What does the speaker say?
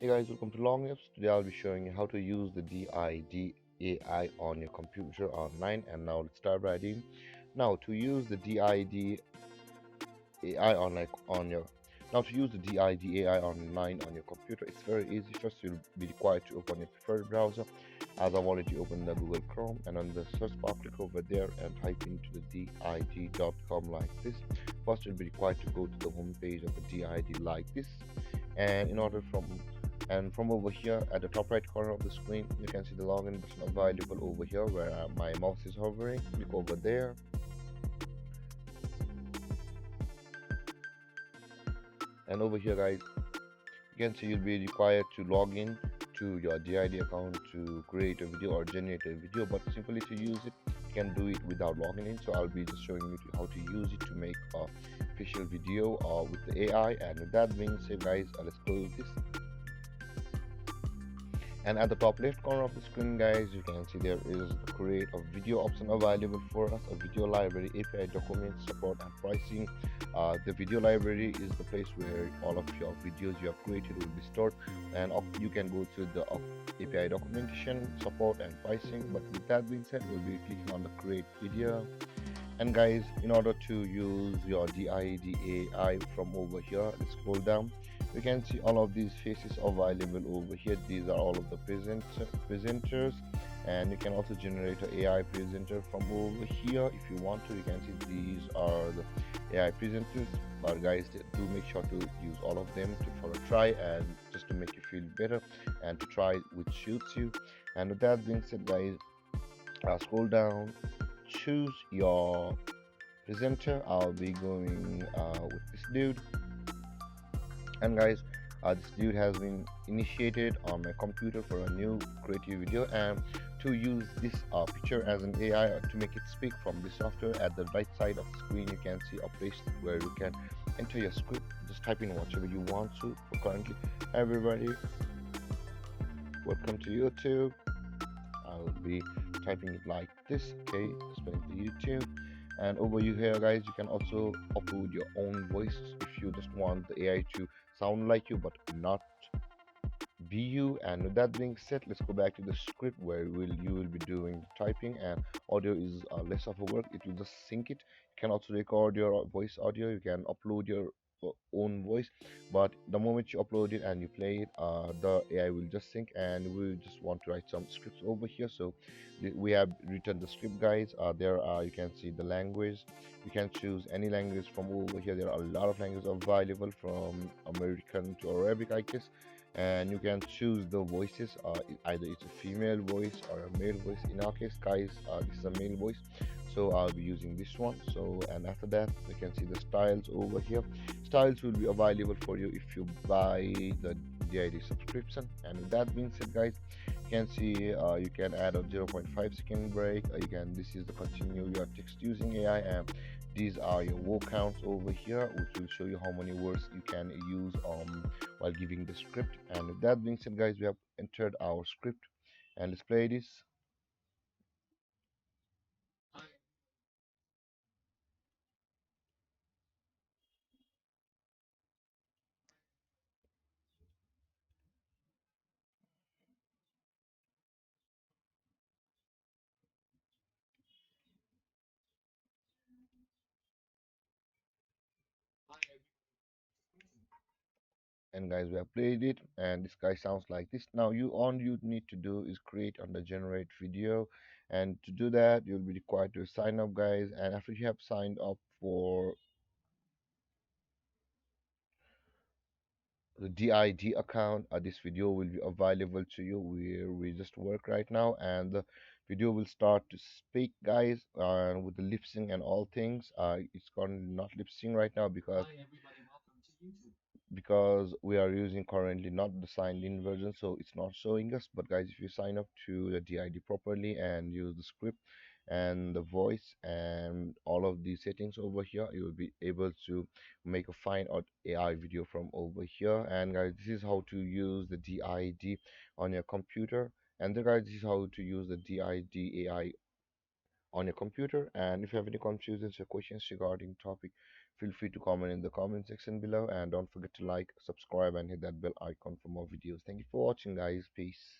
Hey guys, welcome to Long Apps. Today I'll be showing you how to use the DID AI on your computer online. And now let's start writing. Now to use the DID AI online on your computer, it's very easy. First, you'll be required to open your preferred browser. As I've already opened the Google Chrome, and on the search bar, click over there and type into the DID.com like this. First, you'll be required to go to the home page of the DID like this, and in order from over here at the top right corner of the screen, you can see the login button available over here where my mouse is hovering. Click over there, and over here guys, you can see you'll be required to log in to your DID account to create a video or generate a video, but simply to use it you can do it without logging in. So I'll be just showing you how to use it to make a official video with the AI. And with that being said guys, let's close this. And at the top left corner of the screen guys, you can see there is the create a video option available for us, a video library, API documents, support and pricing. The video library is the place where all of your videos you have created will be stored, and you can go to the API documentation, support and pricing. But with that being said, we'll be clicking on the create video. And guys, in order to use your DID AI from over here, let's scroll down. You can see all of these faces available over here. These are all of the presenters, and you can also generate an AI presenter from over here if you want to. You can see these are the AI presenters, but guys, do make sure to use all of them for a try, and just to make you feel better and to try which suits you. And with that being said guys, scroll down, choose your presenter. I'll be going with this dude. And guys, this dude has been initiated on my computer for a new creative video. And to use this picture as an AI to make it speak from the software, at the right side of the screen you can see a place where you can enter your script. Just type in whatever you want to. Currently, everybody, welcome to YouTube. I'll be typing it like this. Okay, spelling the YouTube. And over here guys, you can also upload your own voice if you just want the AI to sound like you but not be you. And with that being said, let's go back to the script where you will be doing the typing, and audio is less of a work. It will just sync it. You can also record your voice audio. You can upload your own voice, but the moment you upload it and you play it, the AI will just sync. And we just want to write some scripts over here, so we have written the script guys. There you can see the language. You can choose any language from over here. There are a lot of languages available, from American to Arabic I guess. And you can choose the voices. Either it's a female voice or a male voice. In our case guys, this is a male voice, so I'll be using this one. So, and after that you can see the styles over here. Styles will be available for you if you buy the DID subscription. And with that being said guys, you can see you can add a 0.5 second break. You can, this is the continue your text using AI, and these are your word counts over here, which will show you how many words you can use while giving the script. And with that being said guys, we have entered our script, and let's play this. And guys, we have played it, and this guy sounds like this. Now you all you need to do is create on the generate video, and to do that you'll be required to sign up guys. And after you have signed up for the DID account, this video will be available to you where we just work right now, and the video will start to speak guys, with the lip sync and all things. It's currently not lip sync right now because we are using currently not the signed in version, so it's not showing us. But guys, if you sign up to the DID properly and use the script and the voice and all of these settings over here, you will be able to make a fine art AI video from over here. And guys, this is how to use the DID on your computer. And the guys, this is how to use the DID AI on your computer. And if you have any confusions or questions regarding topic, Feel free to comment in the comment section below, and don't forget to like, subscribe, and hit that bell icon for more videos. Thank you for watching, guys. Peace.